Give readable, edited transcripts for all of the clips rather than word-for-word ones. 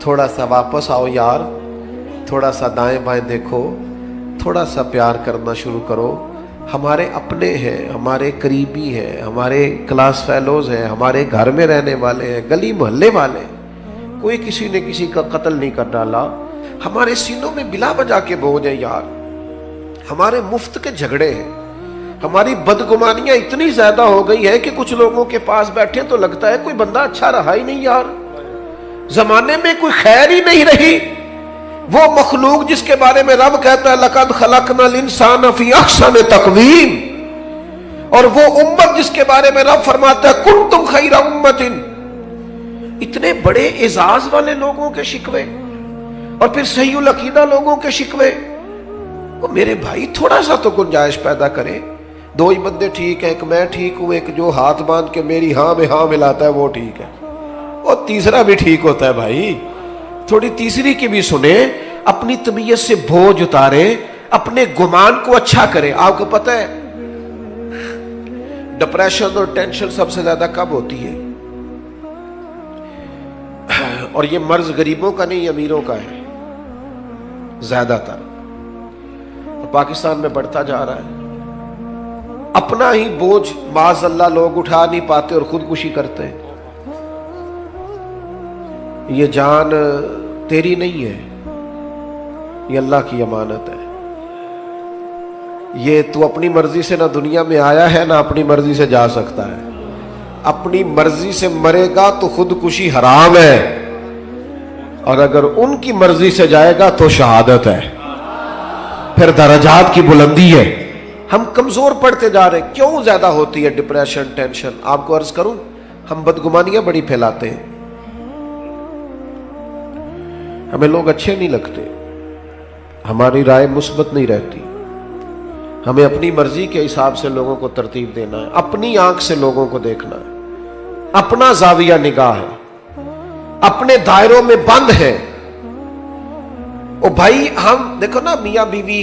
تھوڑا سا واپس آؤ یار، تھوڑا سا دائیں بائیں دیکھو، تھوڑا سا پیار کرنا شروع کرو. ہمارے اپنے ہیں، ہمارے قریبی ہیں، ہمارے کلاس فیلوز ہیں، ہمارے گھر میں رہنے والے ہیں، گلی محلے والے ہیں. کوئی کسی نے کسی کا قتل نہیں کر ڈالا. ہمارے سینوں میں بلا وجہ کے بوجھ ہیں یار، ہمارے مفت کے جھگڑے ہیں، ہماری بدگمانیاں اتنی زیادہ ہو گئی ہے کہ کچھ لوگوں کے پاس بیٹھے تو لگتا ہے کوئی بندہ اچھا رہا ہی نہیں یار، زمانے میں کوئی خیر ہی نہیں رہی. وہ مخلوق جس کے بارے میں رب کہتا ہے لقد خلقنا الانسان فی احسن تقویم، اور وہ امت جس کے بارے میں رب فرماتا ہے کنتم خیر امت، اتنے بڑے اعزاز والے لوگوں کے شکوے اور پھر صحیح العقیدہ لوگوں کے شکوے. وہ میرے بھائی تھوڑا سا تو گنجائش پیدا کرے. دو ہی بندے ٹھیک ہیں، ایک میں ٹھیک ہوں، ایک جو ہاتھ باندھ کے میری ہاں میں ہاں ملاتا ہے وہ ٹھیک ہے، اور تیسرا بھی ٹھیک ہوتا ہے. بھائی تھوڑی تیسری کی بھی سنیں، اپنی طبیعت سے بوجھ اتارے، اپنے گمان کو اچھا کرے. آپ کو پتہ ہے ڈپریشن اور ٹینشن سب سے زیادہ کب ہوتی ہے؟ اور یہ مرض غریبوں کا نہیں، امیروں کا ہے زیادہ تر، اور پاکستان میں بڑھتا جا رہا ہے. اپنا ہی بوجھ معاذ اللہ لوگ اٹھا نہیں پاتے اور خودکشی کرتے ہیں. یہ جان تیری نہیں ہے، یہ اللہ کی امانت ہے. یہ تو اپنی مرضی سے نہ دنیا میں آیا ہے نہ اپنی مرضی سے جا سکتا ہے. اپنی مرضی سے مرے گا تو خودکشی حرام ہے، اور اگر ان کی مرضی سے جائے گا تو شہادت ہے، پھر درجات کی بلندی ہے. ہم کمزور پڑتے جا رہے ہیں. کیوں زیادہ ہوتی ہے ڈپریشن ٹینشن؟ آپ کو عرض کروں، ہم بدگمانیاں بڑی پھیلاتے ہیں، ہمیں لوگ اچھے نہیں لگتے، ہماری رائے مثبت نہیں رہتی. ہمیں اپنی مرضی کے حساب سے لوگوں کو ترتیب دینا ہے، اپنی آنکھ سے لوگوں کو دیکھنا ہے، اپنا زاویہ نگاہ ہے، اپنے دائروں میں بند ہے. او بھائی ہم دیکھو نا، میاں بیوی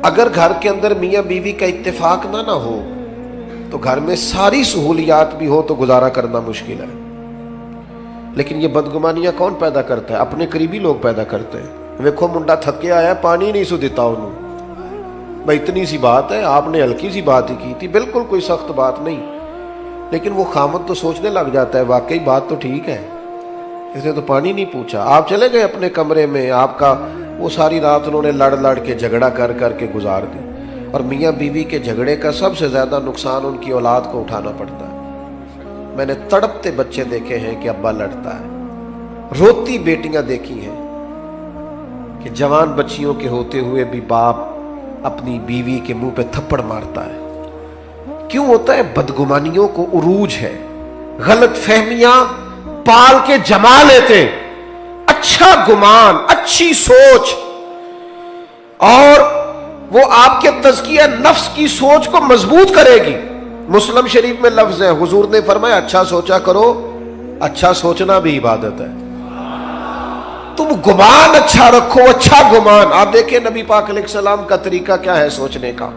اگر گھر کے اندر میاں بیوی کا اتفاق نہ ہو تو گھر میں ساری سہولیات بھی ہو تو گزارا کرنا مشکل ہے. لیکن یہ بدگمانیاں کون پیدا کرتا ہے؟ اپنے قریبی لوگ پیدا کرتے ہیں. ویکھو منڈا تھکے آیا، پانی نہیں سو دیتا انہوں، بھائی اتنی سی بات ہے، آپ نے ہلکی سی بات ہی کی تھی، بالکل کوئی سخت بات نہیں. لیکن وہ خامد تو سوچنے لگ جاتا ہے واقعی بات تو ٹھیک ہے، اس نے تو پانی نہیں پوچھا. آپ چلے گئے اپنے کمرے میں، آپ کا وہ ساری رات انہوں نے لڑ لڑ کے جھگڑا کر کر کے گزار دی. اور میاں بیوی کے جھگڑے کا سب سے زیادہ نقصان ان کی اولاد کو اٹھانا پڑتا ہے. میں نے تڑپتے بچے دیکھے ہیں کہ ابا لڑتا ہے، روتی بیٹیاں دیکھی ہیں کہ جوان بچیوں کے ہوتے ہوئے بھی باپ اپنی بیوی کے منہ پہ تھپڑ مارتا ہے. کیوں ہوتا ہے؟ بدگمانیوں کو عروج ہے، غلط فہمیاں پال کے جما لیتے. اچھا گمان، اچھی سوچ، اور وہ آپ کے تزکیہ نفس کی سوچ کو مضبوط کرے گی. مسلم شریف میں لفظ ہے، حضور نے فرمایا اچھا سوچا کرو، اچھا سوچنا بھی عبادت ہے. تم گمان اچھا رکھو، اچھا گمان. آپ دیکھیں نبی پاک علیہ السلام کا طریقہ کیا ہے سوچنے کا.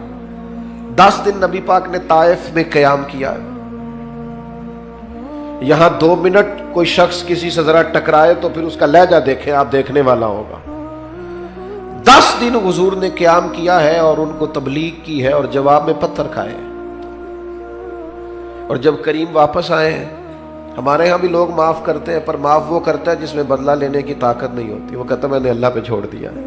10 دن نبی پاک نے طائف میں قیام کیا. یہاں 2 منٹ کوئی شخص کسی سے ذرا ٹکرائے تو پھر اس کا لہجہ دیکھیں، آپ دیکھنے والا ہوگا. 10 دن حضور نے قیام کیا ہے اور ان کو تبلیغ کی ہے اور جواب میں پتھر کھائے. اور جب کریم واپس آئے ہیں، ہمارے ہاں بھی لوگ معاف کرتے ہیں، پر معاف وہ کرتا ہے جس میں بدلہ لینے کی طاقت نہیں ہوتی. وہ کہتا ہے میں نے اللہ پہ چھوڑ دیا ہے.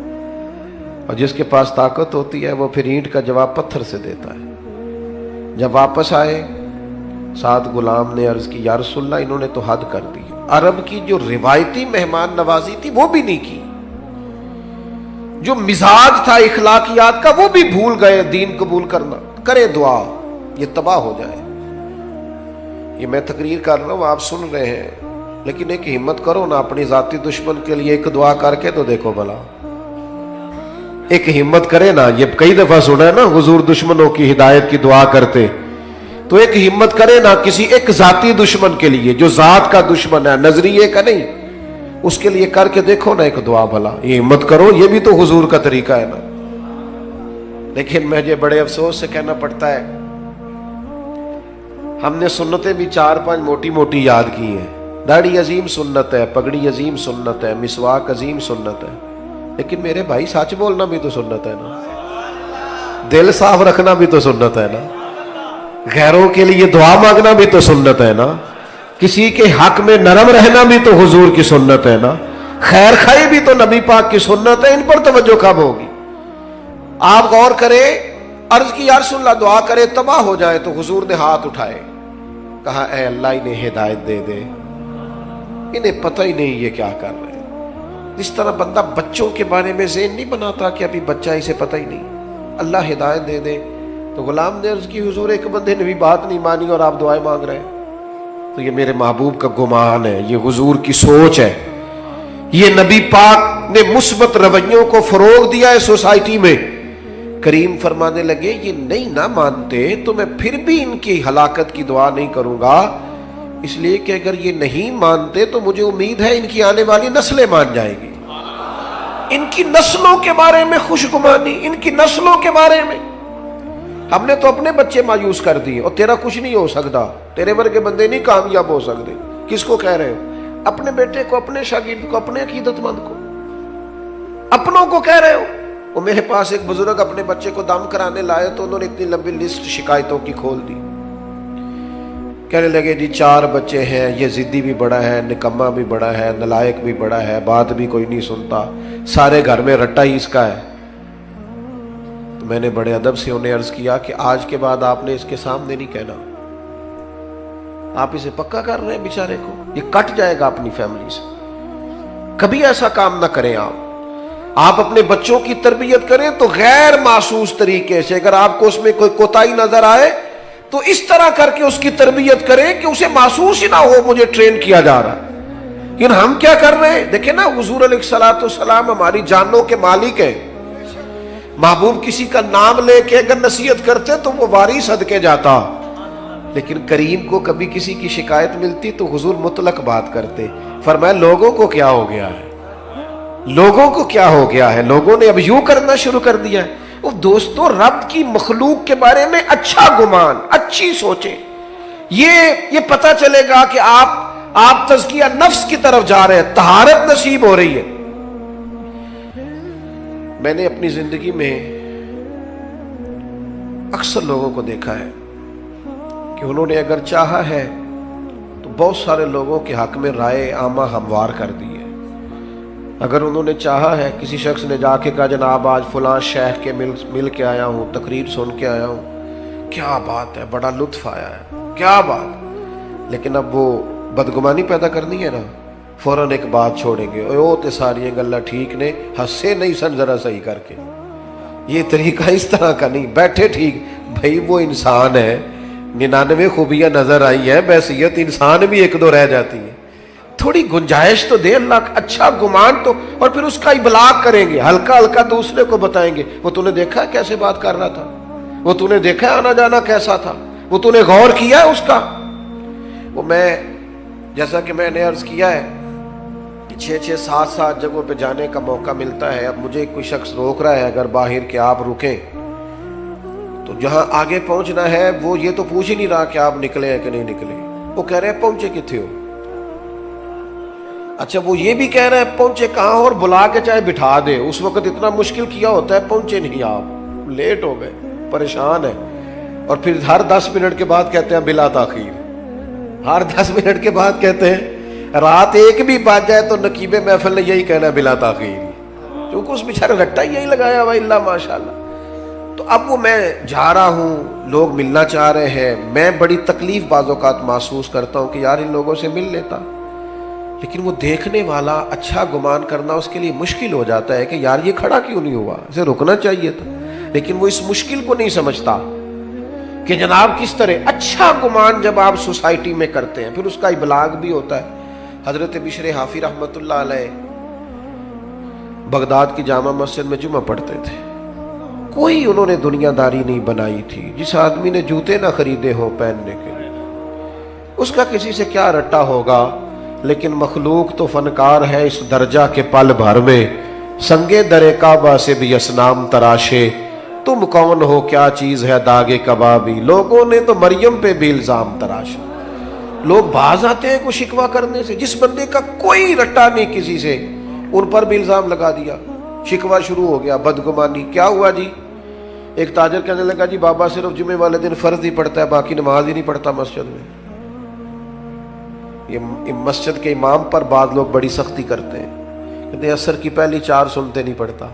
اور جس کے پاس طاقت ہوتی ہے وہ پھر اینٹ کا جواب پتھر سے دیتا ہے. جب واپس آئے، 7 غلام نے عرض کی یا رسول اللہ انہوں نے تو حد کر دی. عرب کی جو روایتی مہمان نوازی تھی وہ بھی نہیں کی، جو مزاج تھا اخلاقیات کا وہ بھی بھول گئے. دین قبول کرنا، کرے دعا یہ تباہ ہو جائے. یہ میں تقریر کر رہا ہوں، آپ سن رہے ہیں، لیکن ایک ہمت کرو نا، اپنی ذاتی دشمن کے لیے ایک دعا کر کے تو دیکھو بھلا. ایک ہمت کرے نا. یہ کئی دفعہ سنا ہے نا حضور دشمنوں کی ہدایت کی دعا کرتے، تو ایک ہمت کرے نا کسی ایک ذاتی دشمن کے لیے جو ذات کا دشمن ہے، نظریے کا نہیں، اس کے لیے کر کے دیکھو نا ایک دعا بھلا. یہ ہمت کرو، یہ بھی تو حضور کا طریقہ ہے نا. لیکن مجھے بڑے افسوس سے کہنا پڑتا ہے ہم نے سنتیں بھی 4-5 موٹی موٹی یاد کی ہیں، داڑھی عظیم سنت ہے، پگڑی عظیم سنت ہے، مسواک عظیم سنت ہے، لیکن میرے بھائی سچ بولنا بھی تو سنت ہے نا، دل صاف رکھنا بھی تو سنت ہے نا، غیروں کے لیے دعا مانگنا بھی تو سنت ہے نا، کسی کے حق میں نرم رہنا بھی تو حضور کی سنت ہے نا، خیر خائی بھی تو نبی پاک کی سنت ہے۔ ان پر توجہ کب ہوگی؟ آپ غور کریں، عرض کی یا رسول اللہ دعا کرے تباہ ہو جائے تو حضور نے ہاتھ اٹھائے، کہا اے اللہ انہیں ہدایت دے دے، انہیں پتہ ہی نہیں یہ کیا کر رہے ہیں۔ جس طرح بندہ بچوں کے بارے میں ذہن نہیں بناتا کہ ابھی بچہ اسے پتہ ہی نہیں، اللہ ہدایت دے دے، تو غلام نے عرض کی حضور ایک بندے نے بھی بات نہیں مانی اور آپ دعائیں مانگ رہے ہیں۔ تو یہ میرے محبوب کا گمان ہے، یہ حضور کی سوچ ہے، یہ نبی پاک نے مثبت رویوں کو فروغ دیا ہے سوسائٹی میں۔ کریم فرمانے لگے یہ نہیں نہ مانتے تو میں پھر بھی ان کی ہلاکت کی دعا نہیں کروں گا، اس لیے کہ اگر یہ نہیں مانتے تو مجھے امید ہے ان کی آنے والی نسلیں مان جائیں گی، ان کی نسلوں کے بارے میں خوشگمانی، ان کی نسلوں کے بارے میں۔ ہم نے تو اپنے بچے مایوس کر دیے، اور تیرا کچھ نہیں ہو سکتا، تیرے ورگے بندے نہیں کامیاب ہو سکتے۔ کس کو کہہ رہے ہو؟ اپنے بیٹے کو، اپنے شاگرد کو، اپنے عقیدت مند کو، اپنوں کو کہہ رہے ہو۔ وہ میرے پاس ایک بزرگ اپنے بچے کو دم کرانے لائے تو انہوں نے اتنی لمبی لسٹ شکایتوں کی کھول دی، کہنے لگے جی 4 بچے ہیں، یہ ضدی بھی بڑا ہے، نکما بھی بڑا ہے، نلائق بھی بڑا ہے، بات بھی کوئی نہیں سنتا، سارے گھر میں رٹا ہی اس کا ہے۔ تو میں نے بڑے ادب سے انہیں عرض کیا کہ آج کے بعد آپ نے اس کے سامنے نہیں کہنا، آپ اسے پکا کر رہے ہیں بیچارے کو، یہ کٹ جائے گا اپنی فیملی سے، کبھی ایسا کام نہ کریں۔ آپ اپنے بچوں کی تربیت کریں تو غیر محسوس طریقے سے، اگر آپ کو اس میں کوئی کوتاہی نظر آئے تو اس طرح کر کے اس کی تربیت کریں کہ اسے محسوس ہی نہ ہو مجھے ٹرین کیا جا رہا ہے۔ لیکن ہم کیا کر رہے ہیں؟ دیکھیں نا، حضور علیہ الصلوۃ والسلام ہماری جانوں کے مالک ہیں، محبوب کسی کا نام لے کے اگر نصیحت کرتے تو وہ واری صدقے جاتا، لیکن کریم کو کبھی کسی کی شکایت ملتی تو حضور مطلق بات کرتے، فرمایا لوگوں کو کیا ہو گیا ہے، لوگوں کو کیا ہو گیا ہے، لوگوں نے اب یوں کرنا شروع کر دیا ہے۔ وہ دوستو، رب کی مخلوق کے بارے میں اچھا گمان، اچھی سوچیں، یہ پتہ چلے گا کہ آپ تزکیہ نفس کی طرف جا رہے ہیں، طہارت نصیب ہو رہی ہے۔ میں نے اپنی زندگی میں اکثر لوگوں کو دیکھا ہے کہ انہوں نے اگر چاہا ہے تو بہت سارے لوگوں کے حق میں رائے عامہ ہموار کر دی ہے۔ اگر انہوں نے چاہا ہے، کسی شخص نے جا کے کہا جناب آج فلاں شیخ کے مل کے آیا ہوں، تقریر سن کے آیا ہوں، کیا بات ہے، بڑا لطف آیا ہے، کیا بات، لیکن اب وہ بدگمانی پیدا کرنی ہے نا، فوراً ایک بات چھوڑیں گے، او تے ساری گلا ٹھیک نے، ہنسے نہیں سن ذرا صحیح کر کے، یہ طریقہ اس طرح کا نہیں، بیٹھے ٹھیک، بھائی وہ انسان ہے، 99 خوبیاں نظر آئی ہیں، بحیثیت انسان بھی 1-2 رہ جاتی ہیں، تھوڑی گنجائش تو دے اللہ، اچھا گمان تو، اور پھر اس کا ابلاغ کریں گے، ہلکا ہلکا دوسرے کو بتائیں گے، وہ تو نے دیکھا کیسے بات کر رہا تھا، وہ تو نے دیکھا آنا جانا کیسا تھا، وہ تو نے غور کیا ہے اس کا۔ وہ میں جیسا کہ میں نے عرض کیا ہے کہ 6-6 7 جگہوں پہ جانے کا موقع ملتا ہے، اب مجھے کوئی شخص روک رہا ہے اگر باہر کہ آپ رکیں، تو جہاں آگے پہنچنا ہے وہ یہ تو پوچھ ہی نہیں رہا کہ آپ نکلے ہیں کہ نہیں نکلے، وہ کہہ رہے ہیں پہنچے کتنے ہو، اچھا وہ یہ بھی کہہ رہے ہیں پہنچے کہاں، اور بلا کے چاہے بٹھا دے، اس وقت اتنا مشکل کیا ہوتا ہے، پہنچے نہیں آپ، لیٹ ہو گئے، پریشان ہے، اور پھر ہر 10 منٹ کے بعد کہتے ہیں بلا تاخیر، ہر 10 منٹ کے بعد کہتے ہیں، رات 1 بھی بج جائے تو نقیب محفل نے یہی کہنا بلا تاخیر، کیونکہ اس بیچارے رٹا یہی لگایا ہوا، اللہ ماشاءاللہ۔ تو اب وہ میں جا رہا ہوں، لوگ ملنا چاہ رہے ہیں، میں بڑی تکلیف بعض اوقات محسوس کرتا ہوں کہ یار ان لوگوں سے مل لیتا، لیکن وہ دیکھنے والا اچھا گمان کرنا اس کے لیے مشکل ہو جاتا ہے کہ یار یہ کھڑا کیوں نہیں ہوا، اسے رکنا چاہیے تھا، لیکن وہ اس مشکل کو نہیں سمجھتا کہ جناب کس طرح اچھا گمان جب آپ سوسائٹی میں کرتے ہیں پھر اس کا ابلاغ بھی ہوتا ہے۔ حضرت بشر حافی رحمۃ اللہ علیہ بغداد کی جامع مسجد میں جمعہ پڑھتے تھے، کوئی انہوں نے دنیا داری نہیں بنائی تھی، جس آدمی نے جوتے نہ خریدے ہوں پہننے کے لیے اس کا کسی سے کیا رٹا ہوگا، لیکن مخلوق تو فنکار ہے اس درجہ کے پل بھر میں، سنگے در کعبہ سے بھی اسنام تراشے، تم کون ہو کیا چیز ہے داغ کبابی، لوگوں نے تو مریم پہ بھی الزام تراشا۔ لوگ باز آتے ہیں کوئی شکوہ کرنے سے. جس بندے کا کوئی رٹا نہیں کسی سے, ان پر بھی الزام لگا دیا, شکوہ شروع ہو گیا, بدگمانی. کیا ہوا جی؟ ایک تاجر کہنے لگا جی بابا صرف جمعے والے دن فرض ہی پڑھتا ہے, باقی نماز ہی نہیں پڑھتا مسجد میں. یہ مسجد کے امام پر بعض لوگ بڑی سختی کرتے ہیں, کہتے ہیں عصر کی پہلی 4 سنتے نہیں پڑھتا.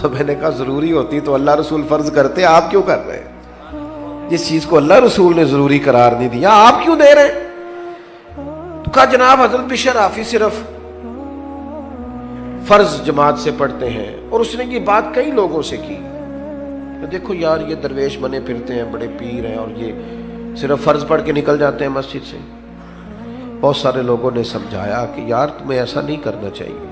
تو میں نے کہا ضروری ہوتی تو اللہ رسول فرض کرتے, آپ کیوں کر رہے ہیں؟ جس چیز کو اللہ رسول نے ضروری قرار نہیں دیا آپ کیوں دے رہے ہیں؟ تو کہا جناب حضرت بشر حافظ صرف فرض جماعت سے پڑھتے ہیں. اور اس نے یہ بات کئی لوگوں سے کی, دیکھو یار یہ درویش بنے پھرتے ہیں, بڑے پیر ہیں, اور یہ صرف فرض پڑھ کے نکل جاتے ہیں مسجد سے. بہت سارے لوگوں نے سمجھایا کہ یار تمہیں ایسا نہیں کرنا چاہیے.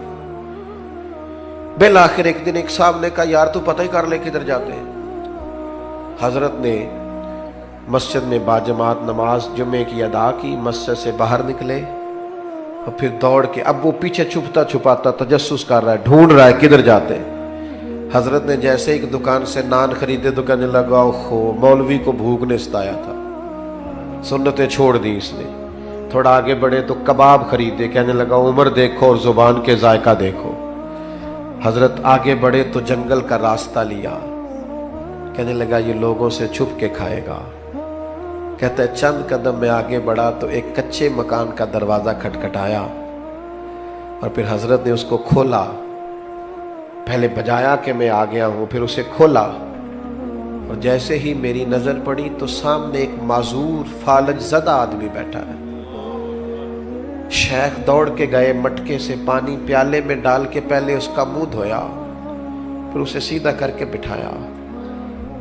بالآخر ایک دن ایک صاحب نے کہا یار تو پتہ ہی کر لے کدھر جاتے ہیں. حضرت نے مسجد میں باجماعت نماز جمعے کی ادا کی, مسجد سے باہر نکلے اور پھر دوڑ کے, اب وہ پیچھے چھپتا چھپاتا تجسس کر رہا ہے, ڈھونڈ رہا ہے کدھر جاتے ہیں. حضرت نے جیسے ایک دکان سے نان خریدے تو کہنے لگا اوہو مولوی کو بھوک نے ستایا تھا, سنتیں چھوڑ دی اس نے. تھوڑا آگے بڑھے تو کباب خریدے, کہنے لگا عمر دیکھو اور زبان کے ذائقہ دیکھو. حضرت آگے بڑھے تو جنگل کا راستہ لیا, کہنے لگا یہ لوگوں سے چھپ کے کھائے گا. کہتا ہے چند قدم میں آگے بڑھا تو ایک کچے مکان کا دروازہ کھٹکھٹایا اور پھر حضرت نے اس کو کھولا. پہلے بجایا کہ میں آ گیا ہوں, پھر اسے کھولا, اور جیسے ہی میری نظر پڑی تو سامنے ایک معذور فالج زدہ آدمی بیٹھا ہے. شیخ دوڑ کے گئے, مٹکے سے پانی پیالے میں ڈال کے پہلے اس کا منہ دھویا, پھر اسے سیدھا کر کے بٹھایا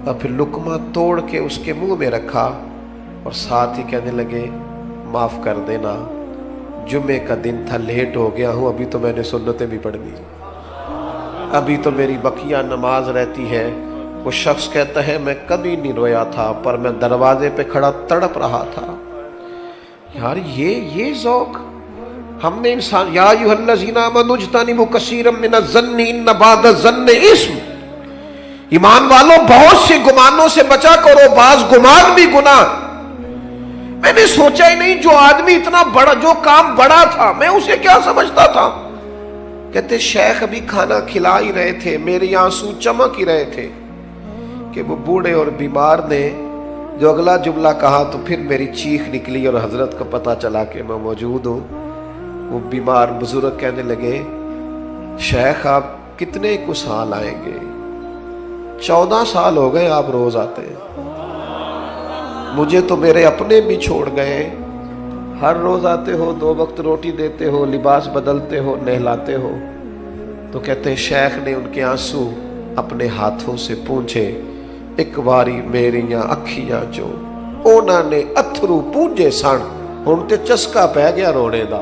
اور پھر لقمہ توڑ کے اس کے منہ میں رکھا, اور ساتھ ہی کہنے لگے معاف کر دینا, جمعے کا دن تھا, لیٹ ہو گیا ہوں, ابھی تو میں نے سنتیں بھی پڑھ دی, ابھی تو میری بقیہ نماز رہتی ہے. وہ شخص کہتا ہے میں کبھی نہیں رویا تھا, پر میں دروازے پہ کھڑا تڑپ رہا تھا. یار یہ ذوق ہم نے انسان, یا ایھا الذین آمنوا اجتنبوا کثیرا من الظن ان بعض الظن اثم, ایمان والوں بہت سے گمانوں سے بچا کرو, بعض گمان بھی گناہ. میں نے سوچا ہی نہیں جو آدمی اتنا بڑا, جو کام بڑا تھا, میں اسے کیا سمجھتا تھا. کہتے شیخ ابھی کھانا کھلا ہی رہے تھے, میرے آنسو چمک ہی رہے تھے کہ وہ بوڑھے اور بیمار نے جو اگلا جملہ کہا تو پھر میری چیخ نکلی اور حضرت کو پتا چلا کہ میں موجود ہوں. وہ بیمار بزرگ کہنے لگے شیخ آپ کتنے کو سال آئیں گے؟ 14 سال ہو گئے آپ روز آتے ہیں, مجھے تو میرے اپنے بھی چھوڑ گئے. ہر روز آتے ہو, 2 وقت روٹی دیتے ہو, لباس بدلتے ہو, نہلاتے ہو. تو کہتے ہیں شیخ نے ان کے آنسو اپنے ہاتھوں سے پونچھے, ایک باری میریاں اکھیاں جو اونا نے اتھرو پونجے سن, ہن تے چسکا پہ گیا رونے دا,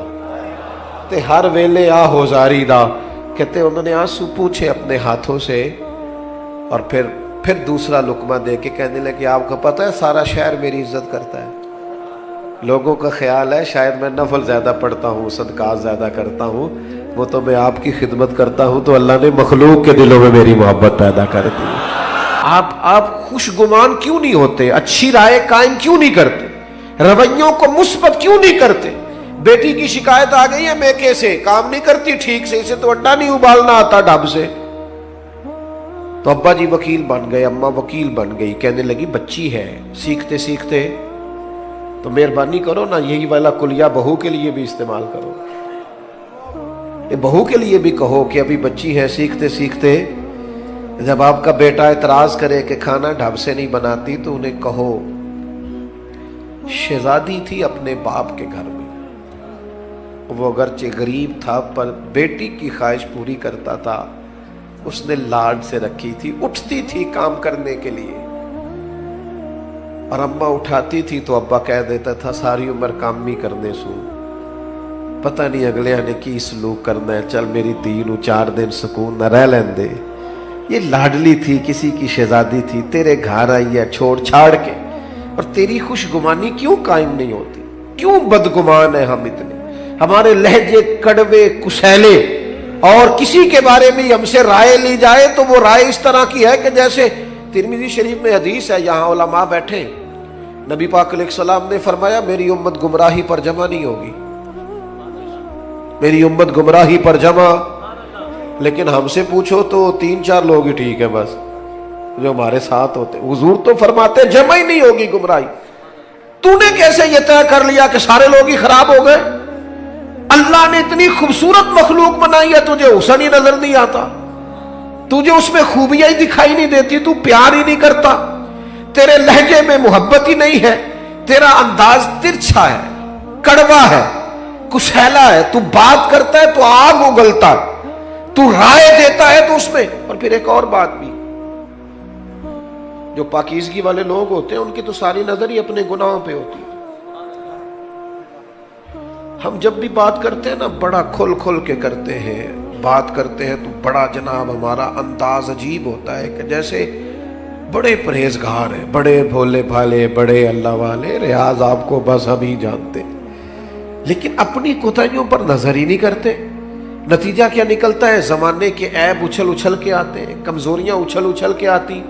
تے ہر ویلے آ ہوزاری دا. کہتے انہوں نے آنسو پونچھے اپنے ہاتھوں سے, اور پھر دوسرا لقمہ دے کے کہنے لگے آپ کو پتہ ہے سارا شہر میری عزت کرتا ہے, لوگوں کا خیال ہے شاید میں نفل زیادہ پڑھتا ہوں, صدقات زیادہ کرتا ہوں, وہ تو میں آپ کی خدمت کرتا ہوں تو اللہ نے مخلوق کے دلوں میں میری محبت پیدا کر دی. آپ خوش گمان کیوں نہیں ہوتے؟ اچھی رائے قائم کیوں نہیں کرتے؟ رویوں کو مثبت کیوں نہیں کرتے؟ بیٹی کی شکایت آ گئی ہے میکے سے, کام نہیں کرتی ٹھیک سے, اسے تو انڈا نہیں ابالنا آتا ڈب سے, تو ابا جی وکیل بن گئے, اماں وکیل بن گئی. کہنے لگی بچی ہے, سیکھتے سیکھتے تو مہربانی کرو نا یہی والا کلیہ بہو کے لیے بھی استعمال کرو. یہ بہو کے لیے بھی کہو کہ ابھی بچی ہے, سیکھتے سیکھتے جب آپ کا بیٹا اعتراض کرے کہ کھانا ڈھب سے نہیں بناتی تو انہیں کہو شہزادی تھی اپنے باپ کے گھر میں, وہ اگرچہ غریب تھا پر بیٹی کی خواہش پوری کرتا تھا, اس نے لاڈ سے رکھی تھی, اٹھتی تھی کام کرنے کے لیے, اور اماں اٹھاتی تھی تو ابا کہہ دیتا تھا ساری عمر کام ہی کرنے سو, پتہ نہیں اگلے نے کی سلوک کرنا ہے, چل میری دھی نو 4 دن سکون نہ رہ لین دے. یہ لاڈلی تھی, کسی کی شہزادی تھی, تیرے گھر آئی ہے چھوڑ چھاڑ کے, اور تیری خوش گمانی کیوں قائم نہیں ہوتی؟ کیوں بدگمان ہیں ہم اتنے؟ ہمارے لہجے کڑوے کسیلے, اور کسی کے بارے میں ہم سے رائے لی جائے تو وہ رائے اس طرح کی ہے کہ جیسے ترمذی شریف میں حدیث ہے, یہاں علماء بیٹھے, نبی پاک علیہ السلام نے فرمایا میری امت گمراہی پر جمع نہیں ہوگی، میری امت گمراہی پر جمع، لیکن ہم سے پوچھو تو 3-4 لوگ ہی ٹھیک ہے بس جو ہمارے ساتھ ہوتے. حضور تو فرماتے جمع ہی نہیں ہوگی گمراہی. تو نے کیسے یہ طے کر لیا کہ سارے لوگ ہی خراب ہو گئے؟ اللہ نے اتنی خوبصورت مخلوق بنائی ہے، تجھے حسن ہی نظر نہیں آتا، تجھے اس میں خوبیاں ہی دکھائی نہیں دیتی، تو پیار ہی نہیں کرتا، تیرے لہجے میں محبت ہی نہیں ہے، تیرا انداز ترچھا ہے، کڑوا ہے، کسیلا ہے، تو بات کرتا ہے تو آگ اگلتا ہے، تو رائے دیتا ہے تو اس میں. اور پھر ایک اور بات بھی، جو پاکیزگی والے لوگ ہوتے ہیں ان کی تو ساری نظر ہی اپنے گناہوں پہ ہوتی ہے. ہم جب بھی بات کرتے ہیں نا بڑا کھل کھل کے کرتے ہیں، بات کرتے ہیں تو بڑا جناب ہمارا انداز عجیب ہوتا ہے کہ جیسے بڑے پرہیزگار ہیں، بڑے بھولے بھالے، بڑے اللہ والے، ریاض آپ کو بس ہم ہی جانتے، لیکن اپنی کوتاہیوں پر نظر ہی نہیں کرتے. نتیجہ کیا نکلتا ہے؟ زمانے کے عیب اچھل اچھل کے آتے ہیں، کمزوریاں اچھل اچھل کے آتی.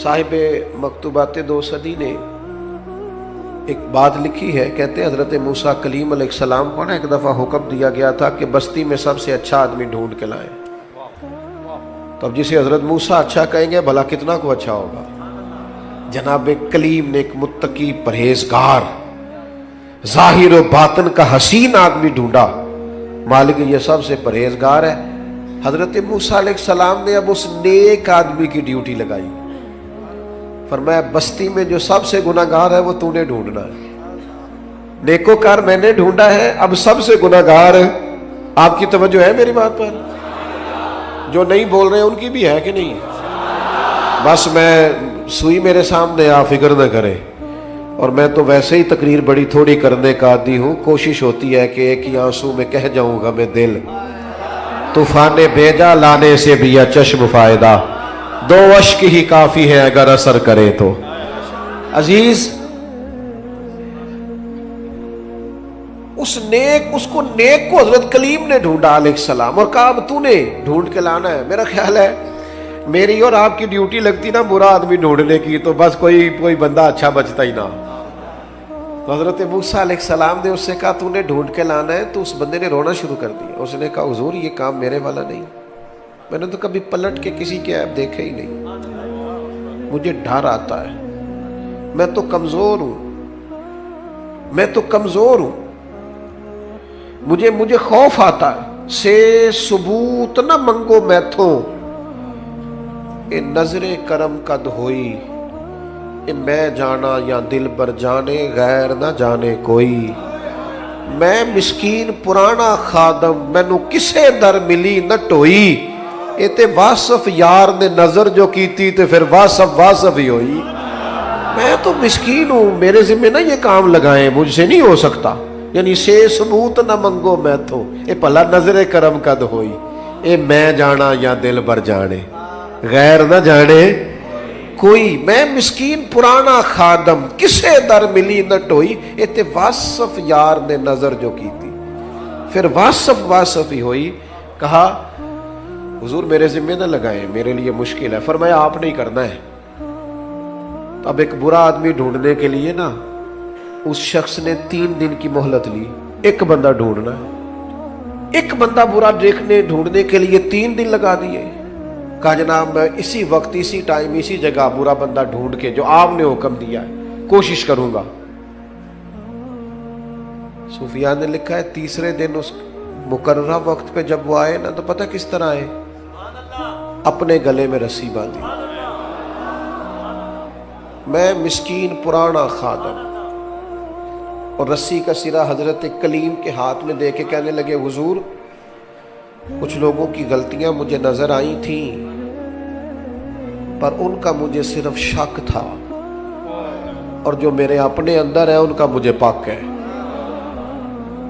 صاحب مکتوبات 2 صدی نے ایک بات لکھی ہے، کہتے ہیں حضرت موسیٰ کلیم علیہ السلام کو نا ایک دفعہ حکم دیا گیا تھا کہ بستی میں سب سے اچھا آدمی ڈھونڈ کے لائیں. تو اب جسے حضرت موسیٰ اچھا کہیں گے بھلا کتنا کو اچھا ہوگا. جناب کلیم نے ایک متقی پرہیزگار ظاہر و باطن کا حسین آدمی ڈھونڈا. مالک یہ سب سے پرہیزگار ہے. حضرت موسیٰ علیہ السلام نے اب اس نیک آدمی کی ڈیوٹی لگائی، فرمایا بستی میں جو سب سے گناہگار ہے وہ تو نے ڈھونڈنا ہے. نیکوکار میں نے ڈھونڈا ہے، اب سب سے گناہگار ہے. آپ کی توجہ ہے میری بات پر؟ جو نہیں بول رہے ان کی بھی ہے کہ نہیں؟ بس میں سوئی میرے سامنے آپ فکر نہ کریں. اور میں تو ویسے ہی تقریر بڑی تھوڑی کرنے کا عادی ہوں، کوشش ہوتی ہے کہ ایک ہی آنسو میں کہہ جاؤں گا میں دل طوفان بھیجا لانے سے بھی یا چشم فائدہ، 2 اشک ہی کافی ہے اگر اثر کرے تو. عزیز اس کو حضرت کلیم نے ڈھونڈا علیہ السلام اور کہا اب تو نے ڈھونڈ کے لانا ہے. میرا خیال ہے میری اور آپ کی ڈیوٹی لگتی نا برا آدمی ڈھونڈنے کی تو بس کوئی بندہ اچھا بچتا ہی نہ. تو حضرت موسیٰ علیہ السلام نے اس سے کہا تو نے ڈھونڈ کے لانا ہے. تو اس بندے نے رونا شروع کر دیا. اس نے کہا حضور یہ کام میرے والا نہیں، میں نے تو کبھی پلٹ کے کسی کے عیب دیکھے ہی نہیں، مجھے ڈر آتا ہے، میں تو کمزور ہوں، مجھے خوف آتا ہے. سے ثبوت نہ منگو میتھوں، اے نظر کرم قد ہوئی، اے میں جانا یا دل بر جانے غیر نہ جانے کوئی. میں مسکین پرانا خادم، مینوں کسے در ملی نہ ٹوئی. اے تے واصف یار نے نظر جو کیتی تے پھر واصف ہی ہوئی. میں تو مسکین ہوں، میرے ذمہ نہ یہ کام لگائیں، مجھ سے نہیں ہو سکتا. یعنی سے ثبوت نہ منگو میں تو، اے پلا نظر کرم قد ہوئی، اے میں جانا یا دل بر جانے غیر نہ جانے کوئی. میں مسکین پرانا خادم، کسے در ملی نہ ٹوئی. اے تے واصف یار نے نظر جو کی تھی پھر واصف ہی ہوئی. کہا حضور میرے ذمہ نہ لگائیں، میرے لیے مشکل ہے. فرمایا آپ نہیں کرنا ہے. اب ایک برا آدمی ڈھونڈنے کے لیے نا اس شخص نے 3 دن کی مہلت لی. ایک بندہ ڈھونڈنا ہے، ایک بندہ برا ڈھونڈنے کے لیے 3 دن لگا دیے. کہا جناب میں اسی وقت اسی ٹائم اسی جگہ برا بندہ ڈھونڈ کے جو آپ نے حکم دیا ہے کوشش کروں گا. صوفیاء نے لکھا ہے تیسرے دن اس مقررہ وقت پہ جب وہ آئے نا تو پتہ کس طرح آئے؟ اپنے گلے میں رسی باندھی. میں مسکین پرانا خادم، اور رسی کا سرا حضرت کلیم کے ہاتھ میں دے کے کہنے لگے حضور کچھ لوگوں کی غلطیاں مجھے نظر آئی تھیں پر ان کا مجھے صرف شک تھا، اور جو میرے اپنے اندر ہے ان کا مجھے پاک ہے.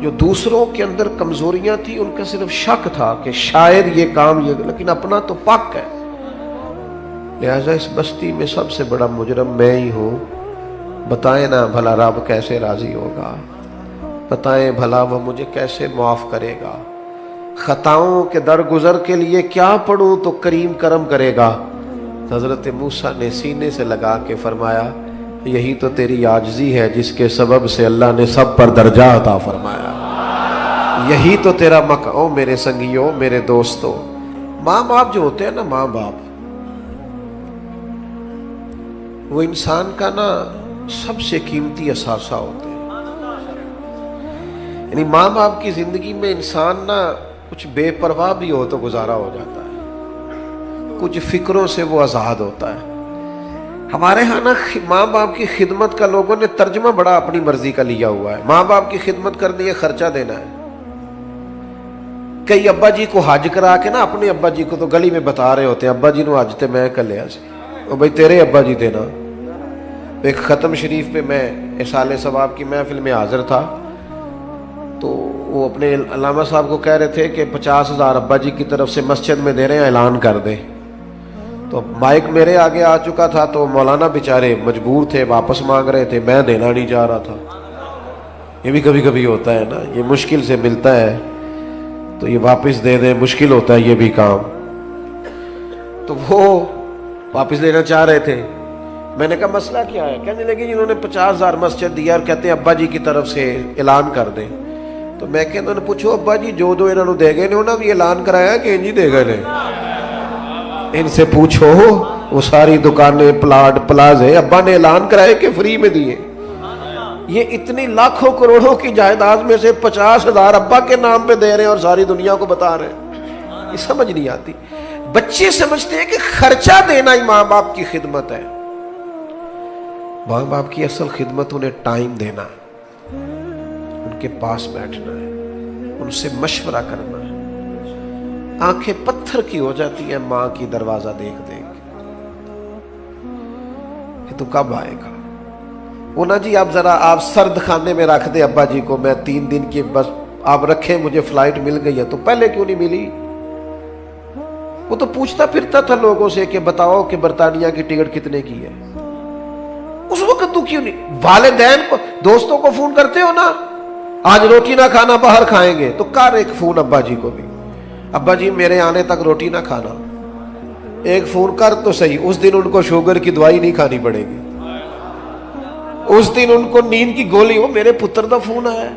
جو دوسروں کے اندر کمزوریاں تھیں ان کا صرف شک تھا کہ شاید یہ کام لیکن اپنا تو پاک ہے. لہذا اس بستی میں سب سے بڑا مجرم میں ہی ہوں. بتائیں نا بھلا رب کیسے راضی ہوگا، بتائیں بھلا وہ مجھے کیسے معاف کرے گا. خطاؤں کے درگزر کے لیے کیا پڑھوں تو کریم کرم کرے گا. حضرت موسیٰ نے سینے سے لگا کے فرمایا یہی تو تیری عاجزی ہے جس کے سبب سے اللہ نے سب پر درجہ عطا فرمایا. یہی تو تیرا مقام. میرے سنگیوں، میرے دوستوں، ماں باپ جو ہوتے ہیں نا، ماں باپ وہ انسان کا نا سب سے قیمتی اثاثہ ہوتے ہیں. یعنی ماں باپ کی زندگی میں انسان نا کچھ بے پرواہ بھی ہو تو گزارا ہو جاتا ہے، کچھ فکروں سے وہ آزاد ہوتا ہے. ہمارے ہاں نا ماں باپ کی خدمت کا لوگوں نے ترجمہ بڑا اپنی مرضی کا لیا ہوا ہے. ماں باپ کی خدمت کرنی ہے، خرچہ دینا ہے. کئی ابا جی کو حج کرا کے نا اپنے ابا جی کو تو گلی میں بتا رہے ہوتے ہیں ابا جی نو حج تے میں کر لیا سی. او بھائی تیرے ابا جی دینا. ایک ختم شریف پہ میں اصالِ ثواب کی محفل میں حاضر تھا تو وہ اپنے علامہ صاحب کو کہہ رہے تھے کہ 50,000 ابا جی کی طرف سے مسجد میں دے رہے ہیں، اعلان کر دیں. تو مائک میرے آگے آ چکا تھا تو مولانا بیچارے مجبور تھے، واپس مانگ رہے تھے، میں دینا نہیں چاہ رہا تھا. یہ بھی کبھی کبھی ہوتا ہے نا، یہ مشکل سے ملتا ہے تو یہ واپس دے دیں، مشکل ہوتا ہے یہ بھی کام. تو وہ واپس دینا چاہ رہے تھے. میں نے کہا مسئلہ کیا ہے؟ کہنے لگے جنہوں نے 50,000 مسجد دیا اور کہتے ہیں ابا جی کی طرف سے اعلان کر دیں. تو میں کہ انہوں نے پوچھو ابا جی جو انہوں نے دے گئے نے انہوں نے بھی اعلان کرایا کہ انجی دے گئے نے؟ ان سے پوچھو وہ ساری دکانیں، پلاٹ، پلازے ابا نے اعلان کرائے کہ فری میں دیے. یہ اتنی لاکھوں کروڑوں کی جائیداد میں سے 50,000 ابا کے نام پہ دے رہے ہیں اور ساری دنیا کو بتا رہے ہیں. یہ سمجھ نہیں آتی. بچے سمجھتے ہیں کہ خرچہ دینا ہی ماں باپ کی خدمت ہے. ماں باپ کی اصل خدمت انہیں ٹائم دینا ہے، ان کے پاس بیٹھنا ہے، ان سے مشورہ کرنا ہے. آنکھیں پتھر کی ہو جاتی ہیں ماں کی دروازہ دیکھ دیکھ کہ تو کب آئے گا. وہ نا جی آپ ذرا آپ سرد خانے میں رکھ دیں ابا جی کو، میں 3 دن کی بس آپ رکھیں، مجھے فلائٹ مل گئی ہے. تو پہلے کیوں نہیں ملی؟ وہ تو پوچھتا پھرتا تھا لوگوں سے کہ بتاؤ کہ برطانیہ کی ٹکٹ کتنے کی ہے. اس وقت تو کیوں نہیں؟ والدین کو، دوستوں کو فون کرتے ہو نا، آج روٹی نہ کھانا باہر کھائیں گے، تو کر ایک فون ابا جی کو بھی، ابا جی میرے آنے تک روٹی نہ کھانا. ایک فون کر تو صحیح. اس دن ان کو شوگر کی دوائی نہیں کھانی پڑے گی، اس دن ان کو نیند کی گولی. ہو میرے پتر دا فون آیا ہے،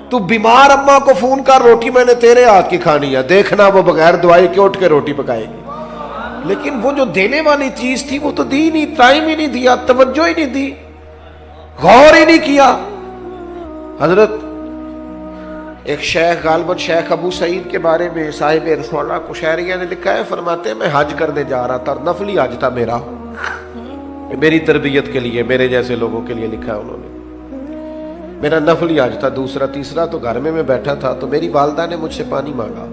تو بیمار اماں کو فون کر، روٹی میں نے تیرے ہاتھ کی کھانی ہے، دیکھنا وہ بغیر دوائی کے اٹھ کے روٹی پکائے گی. لیکن وہ جو دینے والی چیز تھی وہ تو دی نہیں، ٹائم ہی نہیں دیا، توجہ ہی نہیں دی، غور ہی نہیں کیا. حضرت ایک شیخ، غالباً شیخ ابو سعید کے بارے میں صاحب رسولہ کشیریہ نے لکھا ہے، فرماتے ہیں میں حج کرنے جا رہا تھا، نفلی حج تھا میرا، میری تربیت کے لیے، میرے جیسے لوگوں کے لیے لکھا ہے انہوں نے. میرا نفلی حج تھا، دوسرا تیسرا تو گھر میں بیٹھا تھا. تو میری والدہ نے مجھ سے پانی مانگا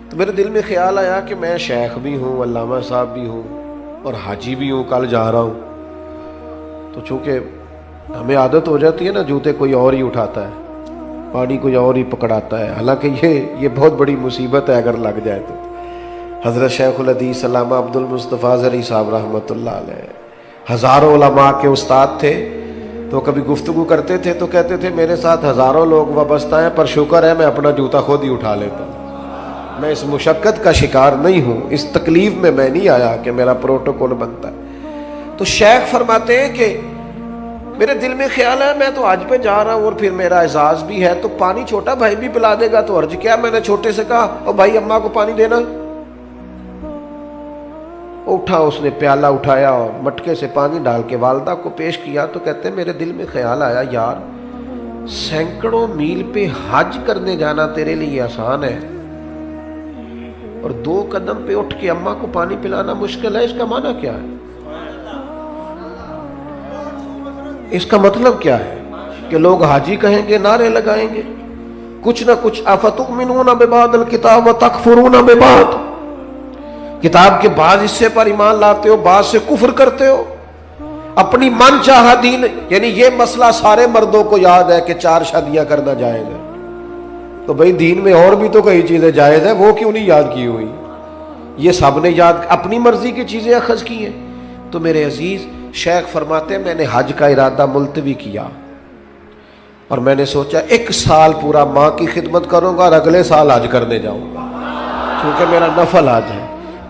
تو میرے دل میں خیال آیا کہ میں شیخ بھی ہوں، علامہ صاحب بھی ہوں اور حاجی بھی ہوں، کل جا رہا ہوں. تو چونکہ ہمیں عادت ہو جاتی ہے نا، جوتے کوئی اور ہی اٹھاتا ہے، پانی کوئی اور ہی پکڑاتا ہے. حالانکہ یہ بہت بڑی مصیبت ہے اگر لگ جائے تو. حضرت شیخ الحدیث علامہ عبد المصطفیٰ زرعی صاحب رحمۃ اللہ علیہ ہزاروں علماء کے استاد تھے. تو کبھی گفتگو کرتے تھے تو کہتے تھے میرے ساتھ ہزاروں لوگ وابستہ ہیں، پر شکر ہے میں اپنا جوتا خود ہی اٹھا لیتا ہوں، میں اس مشقت کا شکار نہیں ہوں، اس تکلیف میں نہیں آیا کہ میرا پروٹوکول بنتا ہے. تو شیخ فرماتے ہیں کہ میرے دل میں خیال ہے میں تو آج پہ جا رہا ہوں اور پھر میرا اعزاز بھی ہے، تو پانی چھوٹا بھائی بھی پلا دے گا تو عرض کیا. میں نے چھوٹے سے کہا او بھائی اماں کو پانی دینا. اٹھا، اس نے پیالہ اٹھایا اور مٹکے سے پانی ڈال کے والدہ کو پیش کیا. تو کہتے ہیں میرے دل میں خیال آیا یار سینکڑوں میل پہ حج کرنے جانا تیرے لیے آسان ہے اور 2 قدم پہ اٹھ کے اماں کو پانی پلانا مشکل ہے. اس کا معنی کیا ہے؟ اس کا مطلب کیا ہے کہ لوگ حاجی کہیں گے، نعرے لگائیں گے، کچھ نہ کچھ افتؤمنون ببعض الکتاب وتکفرون ببعض، کتاب کے بعض حصے پر ایمان لاتے ہو، بعض سے کفر کرتے ہو، اپنی من چاہا دین. یعنی یہ مسئلہ سارے مردوں کو یاد ہے کہ 4 شادیاں کرنا جائز ہے، تو بھئی دین میں اور بھی تو کئی چیزیں جائز ہیں، وہ کیوں نہیں یاد کی ہوئی؟ یہ سب نے یاد اپنی مرضی کی چیزیں اخذ کی ہیں. تو میرے عزیز شیخ فرماتے ہیں میں نے حج کا ارادہ ملتوی کیا اور میں نے سوچا 1 سال پورا ماں کی خدمت کروں گا اور اگلے سال حج کرنے جاؤں گا کیونکہ میرا نفل حج ہے.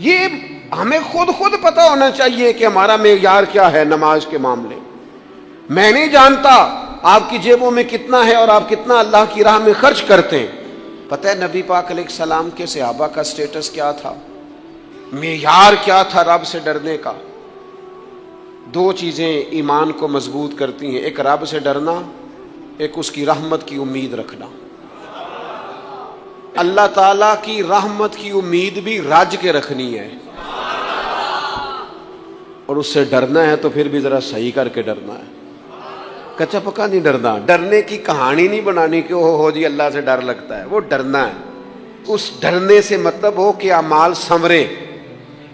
یہ ہمیں خود پتہ ہونا چاہیے کہ ہمارا معیار کیا ہے نماز کے معاملے. میں نہیں جانتا آپ کی جیبوں میں کتنا ہے اور آپ کتنا اللہ کی راہ میں خرچ کرتے ہیں. پتہ ہے نبی پاک علیہ السلام کے صحابہ کا سٹیٹس کیا تھا, معیار کیا تھا رب سے ڈرنے کا؟ 2 چیزیں ایمان کو مضبوط کرتی ہیں, ایک رب سے ڈرنا, ایک اس کی رحمت کی امید رکھنا. اللہ تعالیٰ کی رحمت کی امید بھی رج کے رکھنی ہے, اور اس سے ڈرنا ہے تو پھر بھی ذرا صحیح کر کے ڈرنا ہے, کچا پکا نہیں ڈرنا. ڈرنے کی کہانی نہیں بنانی کہ ہو جی اللہ سے ڈر لگتا ہے, وہ ڈرنا ہے. اس ڈرنے سے مطلب ہو کہ اعمال سنورے,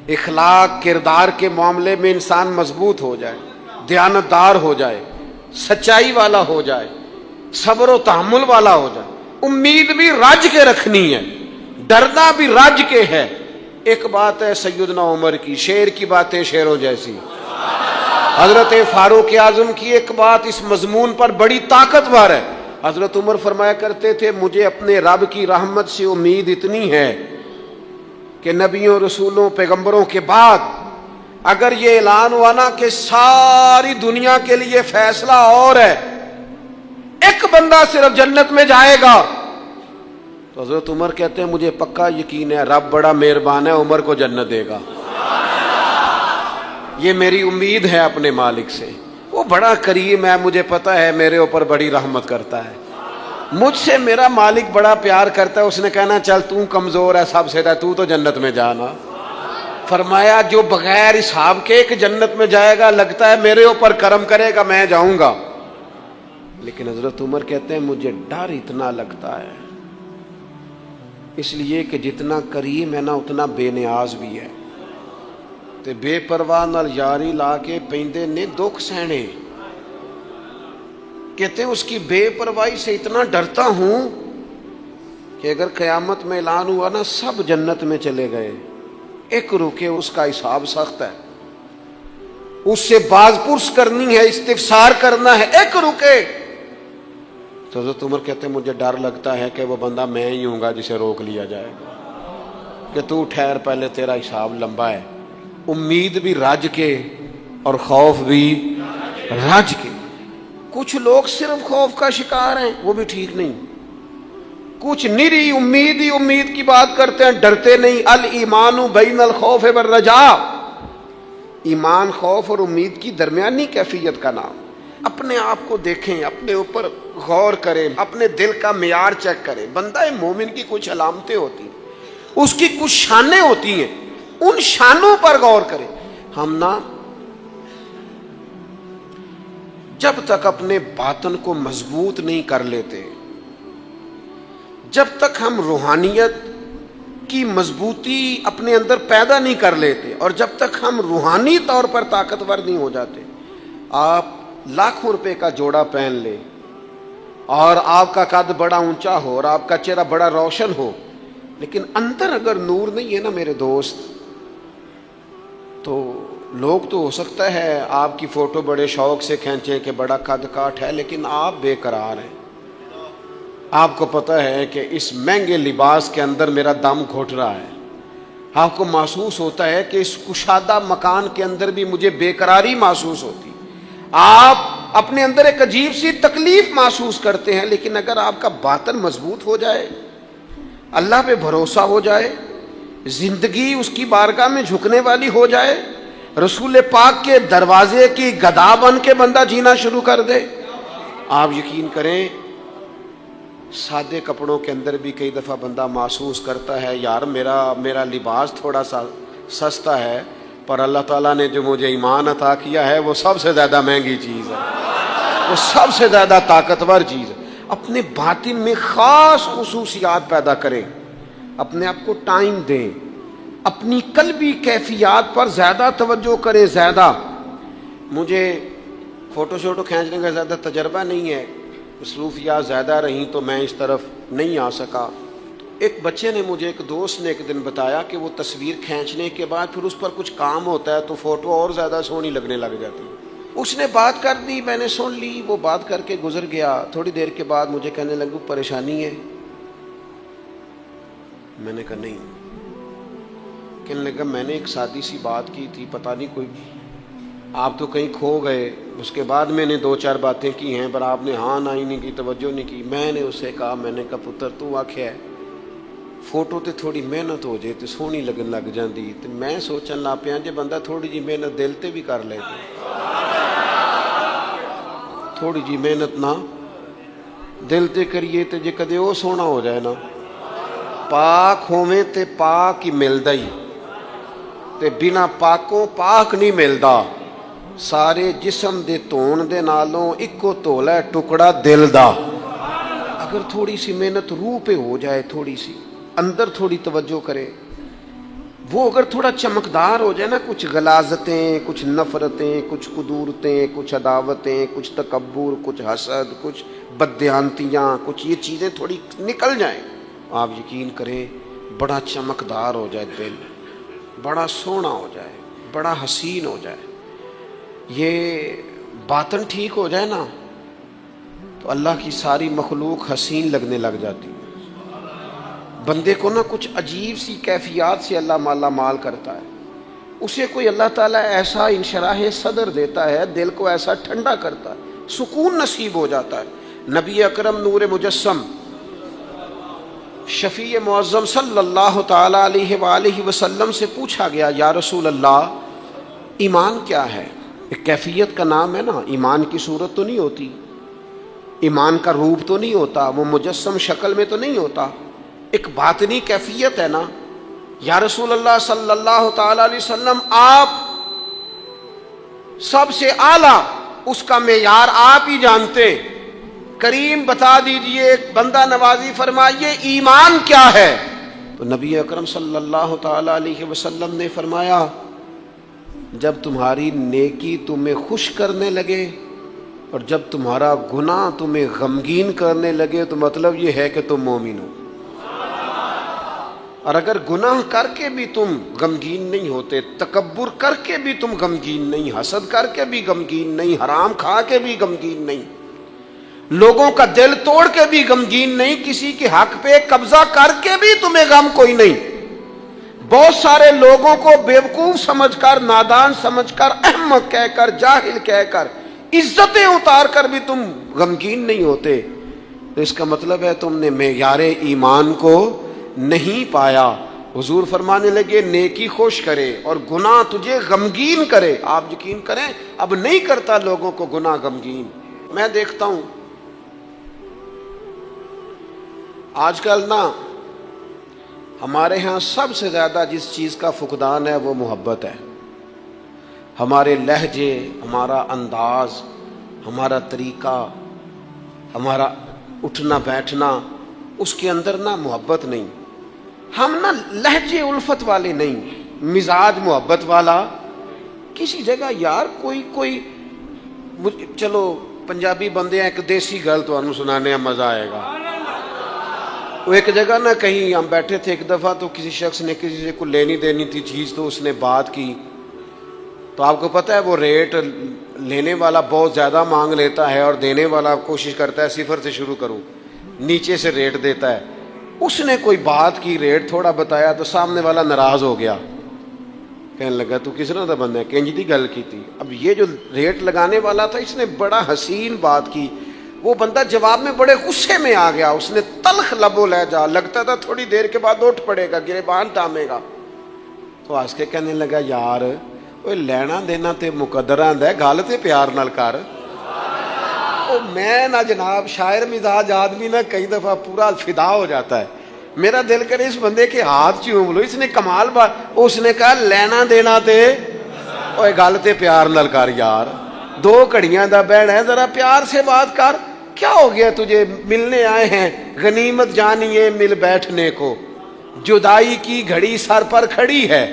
اخلاق کردار کے معاملے میں انسان مضبوط ہو جائے, دیانتدار ہو جائے, سچائی والا ہو جائے, صبر و تحمل والا ہو جائے. امید بھی رج کے رکھنی ہے, ڈرنا بھی رج کے ہے. ایک بات ہے سیدنا عمر کی, شیر کی باتیں شیروں جیسی. حضرت فاروق اعظم کی ایک بات اس مضمون پر بڑی طاقتور ہے. حضرت عمر فرمایا کرتے تھے مجھے اپنے رب کی رحمت سے امید اتنی ہے کہ نبیوں رسولوں پیغمبروں کے بعد اگر یہ اعلان ہوا نا کہ ساری دنیا کے لیے فیصلہ اور ہے, ایک بندہ صرف جنت میں جائے گا, تو حضرت عمر کہتے ہیں مجھے پکا یقین ہے رب بڑا مہربان ہے, عمر کو جنت دے گا. یہ میری امید ہے اپنے مالک سے, وہ بڑا کریم ہے, مجھے پتہ ہے میرے اوپر بڑی رحمت کرتا ہے, مجھ سے میرا مالک بڑا پیار کرتا ہے. اس نے کہنا چل تو کمزور ہے سب سے, تو جنت میں جانا. فرمایا جو بغیر حساب کے ایک جنت میں جائے گا, لگتا ہے میرے اوپر کرم کرے گا میں جاؤں گا. لیکن حضرت عمر کہتے ہیں مجھے ڈر اتنا لگتا ہے, اس لیے کہ جتنا کریم ہے نا اتنا بے نیاز بھی ہے. تے بے پرواہ نال یاری لا کے پیندے نے دکھ سہنے. کہتے ہیں اس کی بے پرواہی سے اتنا ڈرتا ہوں کہ اگر قیامت میں اعلان ہوا نا سب جنت میں چلے گئے, ایک رکے اس کا حساب سخت ہے, اس سے باز پرس کرنی ہے, استفسار کرنا ہے, ایک رکے. تو حضرت عمر کہتے ہیں مجھے ڈر لگتا ہے کہ وہ بندہ میں ہی ہوں گا جسے روک لیا جائے گا کہ تو ٹھہر پہلے تیرا حساب لمبا ہے. امید بھی رج کے اور خوف بھی رج کے. کچھ لوگ صرف خوف کا شکار ہیں, وہ بھی ٹھیک نہیں. کچھ نری امید ہی امید کی بات کرتے ہیں, ڈرتے نہیں. الایمان بین الخوف والرجاء, ایمان خوف اور امید کی درمیانی کیفیت کا نام. اپنے آپ کو دیکھیں, اپنے اوپر غور کریں, اپنے دل کا معیار چیک کریں. بندہ مومن کی کچھ علامتیں ہوتی ہیں, اس کی کچھ شانیں ہوتی ہیں, ان شانوں پر غور کریں. ہم نا جب تک اپنے باطن کو مضبوط نہیں کر لیتے, جب تک ہم روحانیت کی مضبوطی اپنے اندر پیدا نہیں کر لیتے, اور جب تک ہم روحانی طور پر طاقتور نہیں ہو جاتے, آپ لاکھوں روپے کا جوڑا پہن لیں اور آپ کا قد بڑا اونچا ہو اور آپ کا چہرہ بڑا روشن ہو, لیکن اندر اگر نور نہیں ہے نا میرے دوست, تو لوگ تو ہو سکتا ہے آپ کی فوٹو بڑے شوق سے کھینچیں کہ بڑا قد کاٹ ہے, لیکن آپ بے قرار ہیں. آپ کو پتہ ہے کہ اس مہنگے لباس کے اندر میرا دم گھٹ رہا ہے. آپ کو محسوس ہوتا ہے کہ اس کشادہ مکان کے اندر بھی مجھے بے قراری محسوس ہوتی. آپ اپنے اندر ایک عجیب سی تکلیف محسوس کرتے ہیں. لیکن اگر آپ کا باطن مضبوط ہو جائے, اللہ پہ بھروسہ ہو جائے, زندگی اس کی بارگاہ میں جھکنے والی ہو جائے, رسول پاک کے دروازے کی گدا بن کے بندہ جینا شروع کر دے, آپ یقین کریں سادے کپڑوں کے اندر بھی کئی دفعہ بندہ محسوس کرتا ہے یار میرا لباس تھوڑا سا سستا ہے, پر اللہ تعالیٰ نے جو مجھے ایمان عطا کیا ہے وہ سب سے زیادہ مہنگی چیز ہے, وہ سب سے زیادہ طاقتور چیز ہے. اپنے باطن میں خاص خصوصیات پیدا کریں, اپنے آپ کو ٹائم دیں, اپنی قلبی کیفیات پر زیادہ توجہ کریں. زیادہ مجھے فوٹو شوٹو کھینچنے کا زیادہ تجربہ نہیں ہے, مصروفیات زیادہ رہیں تو میں اس طرف نہیں آ سکا. ایک بچے نے مجھے, ایک دوست نے ایک دن بتایا کہ وہ تصویر کھینچنے کے بعد پھر اس پر کچھ کام ہوتا ہے تو فوٹو اور زیادہ سونی لگنے لگ جاتی ہے. اس نے بات کر دی, میں نے سن لی, وہ بات کر کے گزر گیا. تھوڑی دیر کے بعد مجھے کہنے لگا پریشانی ہے. میں نے کہا نہیں, کہنے لگا میں نے ایک سادی سی بات کی تھی, پتہ نہیں کوئی آپ تو کہیں کھو گئے. اس کے بعد میں نے 2-4 باتیں کی ہیں پر آپ نے ہاں نہ ہی نہیں کی, توجہ نہیں کی. میں نے اسے کہا, میں نے کہا پتر تو آکھیا ہے فوٹو تے تھوڑی محنت ہو جائے تو سونی لگن لگ جاندی. تے میں سوچن لگ پیا جے بندہ تھوڑی جی محنت دل تے بھی کر لے, تھوڑی جی محنت نہ دل تے کریے تے جے کدے وہ سونا ہو جائے نا, پاک ہوویں تے پاک ہی ملدا ہی, تے بنا پاکوں پاک نہیں ملدا. سارے جسم دے دھون دے نالوں اکو دھولا ہے ٹکڑا دل دا. اگر تھوڑی سی محنت روح پہ ہو جائے, تھوڑی سی اندر تھوڑی توجہ کرے, وہ اگر تھوڑا چمکدار ہو جائے نا, کچھ غلاظتیں, کچھ نفرتیں, کچھ قدورتیں, کچھ عداوتیں, کچھ تکبر, کچھ حسد, کچھ بددیانتیاں, کچھ یہ چیزیں تھوڑی نکل جائیں, آپ یقین کریں بڑا چمکدار ہو جائے دل, بڑا سونا ہو جائے, بڑا حسین ہو جائے. یہ باطن ٹھیک ہو جائے نا تو اللہ کی ساری مخلوق حسین لگنے لگ جاتی. بندے کو نا کچھ عجیب سی کیفیات سے اللہ مالا مال کرتا ہے. اسے کوئی اللہ تعالیٰ ایسا انشراح صدر دیتا ہے, دل کو ایسا ٹھنڈا کرتا ہے, سکون نصیب ہو جاتا ہے. نبی اکرم نور مجسم شفیع معظم صلی اللہ تعالیٰ علیہ وآلہ وسلم سے پوچھا گیا, یا رسول اللہ ایمان کیا ہے؟ ایک کیفیت کا نام ہے نا, ایمان کی صورت تو نہیں ہوتی, ایمان کا روپ تو نہیں ہوتا, وہ مجسم شکل میں تو نہیں ہوتا, ایک باطنی کیفیت ہے نا. یا رسول اللہ صلی اللہ تعالی علیہ وسلم آپ سب سے اعلیٰ, اس کا معیار آپ ہی جانتے, کریم بتا دیجئے, بندہ نوازی فرمائیے ایمان کیا ہے؟ تو نبی اکرم صلی اللہ تعالی علیہ وسلم نے فرمایا, جب تمہاری نیکی تمہیں خوش کرنے لگے اور جب تمہارا گناہ تمہیں غمگین کرنے لگے تو مطلب یہ ہے کہ تم مومن ہو. اور اگر گناہ کر کے بھی تم غمگین نہیں ہوتے, تکبر کر کے بھی تم غمگین نہیں, حسد کر کے بھی غمگین نہیں, حرام کھا کے بھی غمگین نہیں, لوگوں کا دل توڑ کے بھی غمگین نہیں, کسی کے حق پہ قبضہ کر کے بھی تمہیں غم کوئی نہیں, بہت سارے لوگوں کو بیوقوف سمجھ کر, نادان سمجھ کر, احمق کہہ کر, جاہل کہہ کر, عزتیں اتار کر بھی تم غمگین نہیں ہوتے, تو اس کا مطلب ہے تم نے معیار ایمان کو نہیں پایا. حضور فرمانے لگے نیکی خوش کرے اور گناہ تجھے غمگین کرے. آپ یقین کریں اب نہیں کرتا لوگوں کو گناہ غمگین. میں دیکھتا ہوں آج کل نا ہمارے ہاں سب سے زیادہ جس چیز کا فقدان ہے وہ محبت ہے. ہمارے لہجے, ہمارا انداز, ہمارا طریقہ, ہمارا اٹھنا بیٹھنا, اس کے اندر نا محبت نہیں. ہم نا لہجے الفت والے نہیں, مزاج محبت والا. کسی جگہ یار کوئی چلو پنجابی بندے ہیں, ایک دیسی گل تو انہوں سنانے مزہ آئے گا. وہ ایک جگہ نا کہیں ہم بیٹھے تھے ایک دفعہ, تو کسی شخص نے کسی سے کو لینی دینی تھی چیز, تو اس نے بات کی, تو آپ کو پتہ ہے وہ ریٹ لینے والا بہت زیادہ مانگ لیتا ہے اور دینے والا کوشش کرتا ہے صفر سے شروع کروں, نیچے سے ریٹ دیتا ہے. اس نے کوئی بات کی, ریٹ تھوڑا بتایا تو سامنے والا ناراض ہو گیا, کہنے لگا تو کس طرح کا بندہ ہے, کنج دی گل کی تھی. اب یہ جو ریٹ لگانے والا تھا اس نے بڑا حسین بات کی, وہ بندہ جواب میں بڑے غصے میں آ گیا, اس نے تلخ لبو لہجہ, لگتا تھا تھوڑی دیر کے بعد اٹھ پڑے گا, گریبان تامے گا. تو ہنس کے کہنے لگا یار وہ لینا دینا تے مقدر آندا ہے, گل تے پیار نال کر. میں نہ جناب شاعر مزاج آدمی نہ کئی دفعہ پورا فدا ہو جاتا ہے, میرا دل کرے اس بندے کے ہاتھ چوم لو, اس نے کمال بات. اس نے کہا لینا دینا تے اوے گل تے پیار نال کر یار, 2 گھڑیاں دا بہن ہے, ذرا پیار سے بات کر. کیا ہو گیا تجھے, ملنے آئے ہیں, غنیمت جانیے مل بیٹھنے کو, جدائی کی گھڑی سر پر کھڑی ہے,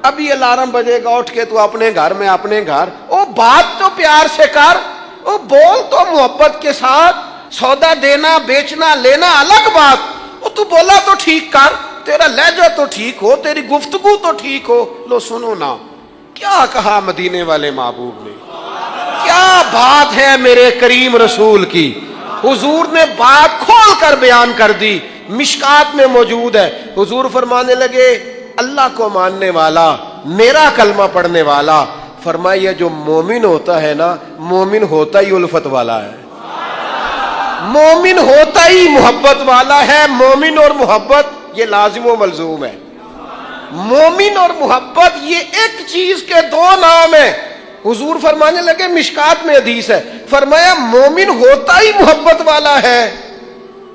ابھی الارم بجے گا, اٹھ کے تو اپنے گھر میں اپنے گھر. او بات تو پیار سے کر, او بول تو محبت کے ساتھ. سودا دینا بیچنا لینا الگ بات, او تو بولا تو ٹھیک کر, تیرا لہجہ تو ٹھیک ہو, تیری گفتگو تو ٹھیک ہو. لو سنو نا کیا کہا مدینے والے محبوب نے, کیا بات ہے میرے کریم رسول کی. حضور نے بات کھول کر بیان کر دی, مشکات میں موجود ہے. حضور فرمانے لگے اللہ کو ماننے والا, میرا کلمہ پڑھنے والا, فرمایا یہ جو مومن ہوتا ہے نا, مومن ہوتا ہی الفت والا ہے, مومن ہوتا ہی محبت والا ہے. مومن اور محبت یہ لازم و ملزوم ہے. مومن اور محبت یہ ایک چیز کے دو نام ہیں. حضور فرمانے لگے, مشکات میں حدیث ہے, فرمایا مومن ہوتا ہی محبت والا ہے.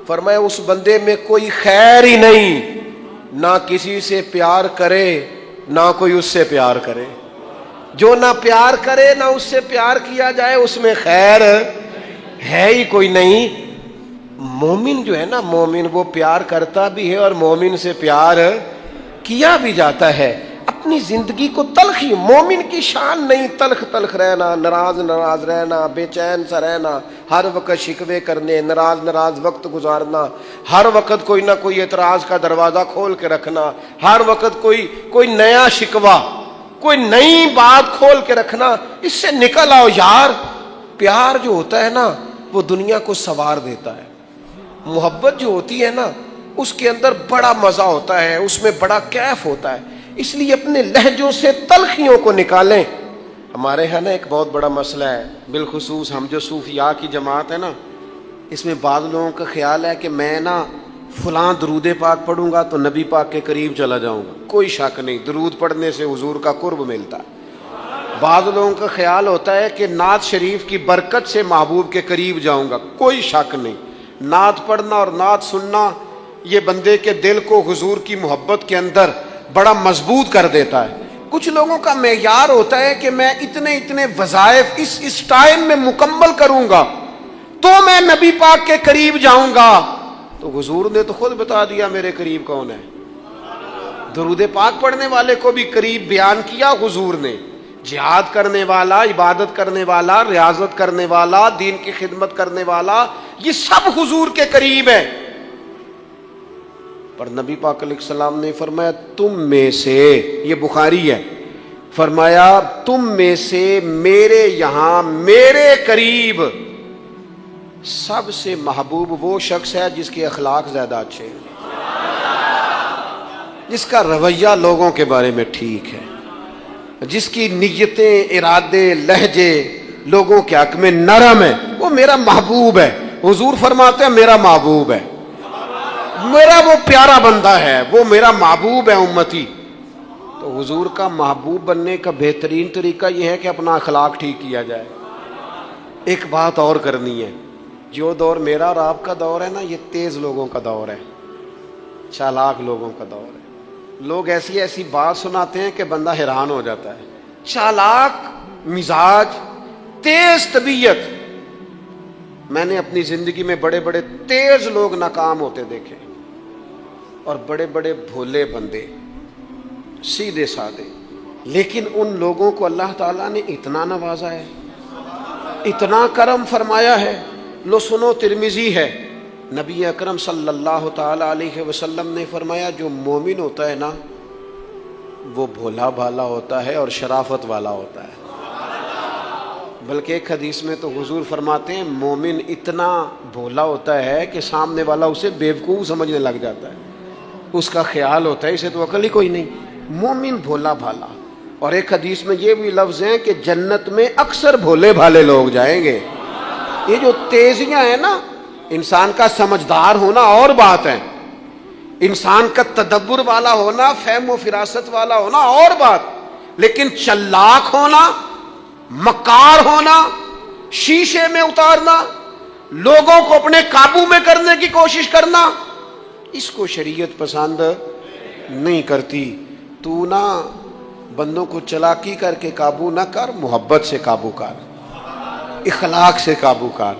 فرمایا اس بندے میں کوئی خیر ہی نہیں, نہ کسی سے پیار کرے نہ کوئی اس سے پیار کرے. جو نہ پیار کرے نہ اس سے پیار کیا جائے, اس میں خیر ہے ہی کوئی نہیں. مومن جو ہے نا, مومن وہ پیار کرتا بھی ہے اور مومن سے پیار کیا بھی جاتا ہے. اپنی زندگی کو تلخی, مومن کی شان نہیں تلخ تلخ رہنا, ناراض ناراض رہنا, بے چین سا رہنا, ہر وقت شکوے کرنے, ناراض وقت گزارنا, ہر وقت کوئی نہ کوئی اعتراض کا دروازہ کھول کے رکھنا, ہر وقت کوئی نیا شکوہ, کوئی نئی بات کھول کے رکھنا. اس سے نکل آؤ یار. پیار جو ہوتا ہے نا وہ دنیا کو سنوار دیتا ہے. محبت جو ہوتی ہے نا اس کے اندر بڑا مزہ ہوتا ہے, اس میں بڑا کیف ہوتا ہے. اس لیے اپنے لہجوں سے تلخیوں کو نکالیں. ہمارے ہاں نا ایک بہت بڑا مسئلہ ہے, بالخصوص ہم جو صوفیاء کی جماعت ہے نا, اس میں بعض لوگوں کا خیال ہے کہ میں نا فلاں درود پاک پڑھوں گا تو نبی پاک کے قریب چلا جاؤں گا. کوئی شک نہیں, درود پڑھنے سے حضور کا قرب ملتا ہے. بعض لوگوں کا خیال ہوتا ہے کہ نعت شریف کی برکت سے محبوب کے قریب جاؤں گا. کوئی شک نہیں, نعت پڑھنا اور نعت سننا یہ بندے کے دل کو حضور کی محبت کے اندر بڑا مضبوط کر دیتا ہے. کچھ لوگوں کا معیار ہوتا ہے کہ میں اتنے وظائف اس ٹائم میں مکمل کروں گا تو میں نبی پاک کے قریب جاؤں گا. تو حضور نے تو خود بتا دیا میرے قریب کون ہے. درود پاک پڑھنے والے کو بھی قریب بیان کیا حضور نے. جہاد کرنے والا, عبادت کرنے والا, ریاضت کرنے والا, دین کی خدمت کرنے والا, یہ سب حضور کے قریب ہے. پر نبی پاک علیہ السلام نے فرمایا تم میں سے, یہ بخاری ہے, فرمایا تم میں سے میرے یہاں میرے قریب سب سے محبوب وہ شخص ہے جس کے اخلاق زیادہ اچھے ہیں, جس کا رویہ لوگوں کے بارے میں ٹھیک ہے, جس کی نیتیں, ارادے, لہجے لوگوں کے حق میں نرم ہے, وہ میرا محبوب ہے. حضور فرماتے ہیں میرا محبوب ہے, میرا وہ پیارا بندہ ہے, وہ میرا محبوب ہے امتی. تو حضور کا محبوب بننے کا بہترین طریقہ یہ ہے کہ اپنا اخلاق ٹھیک کیا جائے. ایک بات اور کرنی ہے, جو دور میرا اور آپ کا دور ہے نا, یہ تیز لوگوں کا دور ہے, چالاک لوگوں کا دور ہے. لوگ ایسی بات سناتے ہیں کہ بندہ حیران ہو جاتا ہے. چالاک مزاج, تیز طبیعت. میں نے اپنی زندگی میں بڑے بڑے تیز لوگ ناکام ہوتے دیکھے, اور بڑے بڑے بھولے بندے, سیدھے سادے. لیکن ان لوگوں کو اللہ تعالیٰ نے اتنا نوازا ہے, اتنا کرم فرمایا ہے. لو سنو, ترمذی ہے, نبی اکرم صلی اللہ تعالی علیہ وسلم نے فرمایا جو مومن ہوتا ہے نا وہ بھولا بھالا ہوتا ہے اور شرافت والا ہوتا ہے. بلکہ ایک حدیث میں تو حضور فرماتے ہیں مومن اتنا بھولا ہوتا ہے کہ سامنے والا اسے بیوقوف سمجھنے لگ جاتا ہے. اس کا خیال ہوتا ہے اسے تو عقل ہی کوئی نہیں. مومن بھولا بھالا. اور ایک حدیث میں یہ بھی لفظ ہیں کہ جنت میں اکثر بھولے بھالے لوگ جائیں گے. یہ جو تیزیاں ہیں نا, انسان کا سمجھدار ہونا اور بات ہے, انسان کا تدبر والا ہونا, فہم و فراست والا ہونا اور بات, لیکن چلاک ہونا, مکار ہونا, شیشے میں اتارنا, لوگوں کو اپنے قابو میں کرنے کی کوشش کرنا, اس کو شریعت پسند نہیں کرتی. تو نہ بندوں کو چلاکی کر کے قابو نہ کر, محبت سے قابو کر, اخلاق سے قابو کر.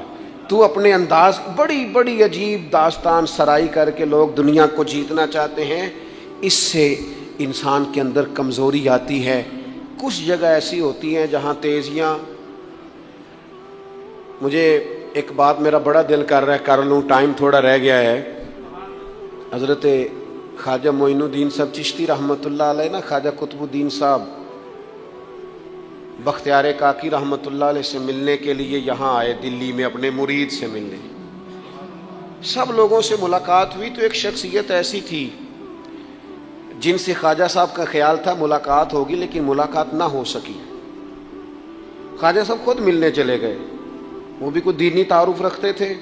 تو اپنے انداز, بڑی بڑی عجیب داستان سرائی کر کے لوگ دنیا کو جیتنا چاہتے ہیں, اس سے انسان کے اندر کمزوری آتی ہے. کچھ جگہ ایسی ہوتی ہیں جہاں تیزیاں. مجھے ایک بات میرا بڑا دل کر رہا ہے, کر لوں, ٹائم تھوڑا رہ گیا ہے. حضرت خواجہ معین الدین صاحب چشتی رحمۃ اللہ علیہ نا, خواجہ قطب الدین صاحب بختیار کاکی رحمۃ اللہ علیہ سے ملنے کے لیے یہاں آئے دلی میں, اپنے مرید سے ملنے. سب لوگوں سے ملاقات ہوئی تو ایک شخصیت ایسی تھی جن سے خواجہ صاحب کا خیال تھا ملاقات ہوگی لیکن ملاقات نہ ہو سکی. خواجہ صاحب خود ملنے چلے گئے. وہ بھی کوئی دینی تعارف رکھتے تھے.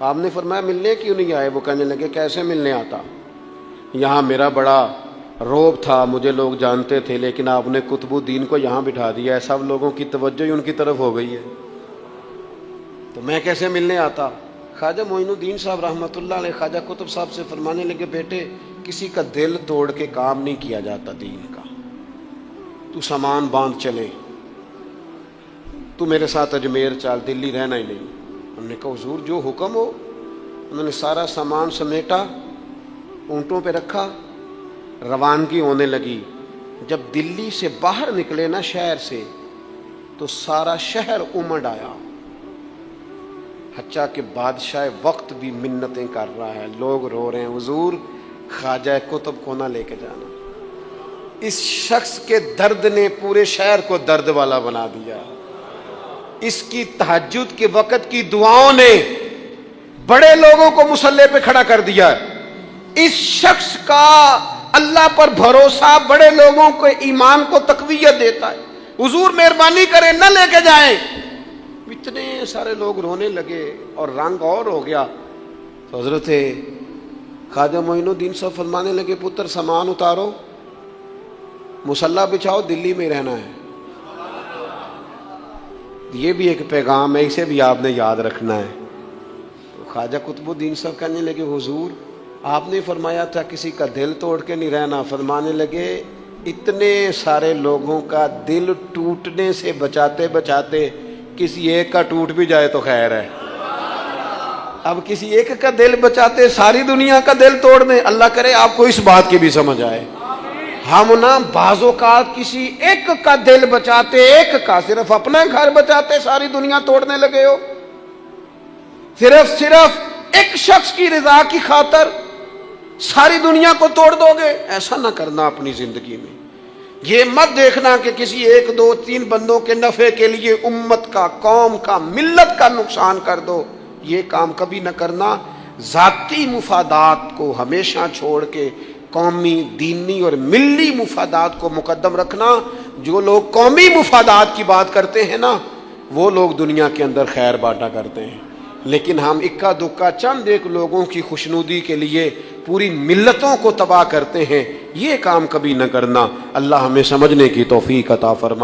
آپ نے فرمایا ملنے کیوں نہیں آئے؟ وہ کہنے لگے کیسے ملنے آتا، یہاں میرا بڑا روب تھا، مجھے لوگ جانتے تھے، لیکن آپ نے قطب الدین کو یہاں بٹھا دیا ہے، سب لوگوں کی توجہ ہی ان کی طرف ہو گئی ہے، تو میں کیسے ملنے آتا. خواجہ معین الدین صاحب رحمۃ اللہ علیہ خواجہ قطب صاحب سے فرمانے لگے بیٹے کسی کا دل توڑ کے کام نہیں کیا جاتا دین کا، تو سامان باندھ چلے، تو میرے ساتھ اجمیر چل، دلی رہنا ہی نہیں. انہوں نے کہا حضور جو حکم ہو. انہوں نے سارا سامان سمیٹا، اونٹوں پہ رکھا، روانگی ہونے لگی. جب دلی سے باہر نکلے نا شہر سے، تو سارا شہر امڑ آیا، حتیٰ کہ بادشاہ وقت بھی منتیں کر رہا ہے، لوگ رو رہے ہیں حضور خواجہ قطب کو نہ لے کے جانا. اس شخص کے درد نے پورے شہر کو درد والا بنا دیا. اس کی تہجد کے وقت کی دعاؤں نے بڑے لوگوں کو مسلح پہ کھڑا کر دیا. اس شخص کا اللہ پر بھروسہ بڑے لوگوں کو ایمان کو تقویت دیتا ہے. حضور مہربانی کریں نہ لے کے جائیں. اتنے سارے لوگ رونے لگے اور رنگ اور ہو گیا. تو حضرت خواجہ معین الدین صاحب فرمانے لگے پتر سامان اتارو، مصلی بچھاؤ، دلی میں رہنا ہے. یہ بھی ایک پیغام ہے، اسے بھی آپ نے یاد رکھنا ہے. تو خواجہ قطب الدین صاحب کہنے لگے حضور آپ نے فرمایا تھا کسی کا دل توڑ کے نہیں رہنا. فرمانے لگے اتنے سارے لوگوں کا دل ٹوٹنے سے بچاتے بچاتے کسی ایک کا ٹوٹ بھی جائے تو خیر ہے. اب کسی ایک کا دل بچاتے ساری دنیا کا دل توڑ دیں. اللہ کرے آپ کو اس بات کی بھی سمجھ آئے. ہم نا بعض اوقات کسی ایک کا دل بچاتے، ایک کا صرف اپنا گھر بچاتے ساری دنیا توڑنے لگے ہو. صرف ایک شخص کی رضا کی خاطر ساری دنیا کو توڑ دو گے. ایسا نہ کرنا اپنی زندگی میں. یہ مت دیکھنا کہ کسی ایک دو تین بندوں کے نفع کے لیے امت کا، قوم کا، ملت کا نقصان کر دو. یہ کام کبھی نہ کرنا. ذاتی مفادات کو ہمیشہ چھوڑ کے قومی، دینی اور ملی مفادات کو مقدم رکھنا. جو لوگ قومی مفادات کی بات کرتے ہیں نا، وہ لوگ دنیا کے اندر خیر بانٹا کرتے ہیں. لیکن ہم اکا دکا چند ایک لوگوں کی خوشنودی کے لیے پوری ملتوں کو تباہ کرتے ہیں. یہ کام کبھی نہ کرنا. اللہ ہمیں سمجھنے کی توفیق عطا فرمائے.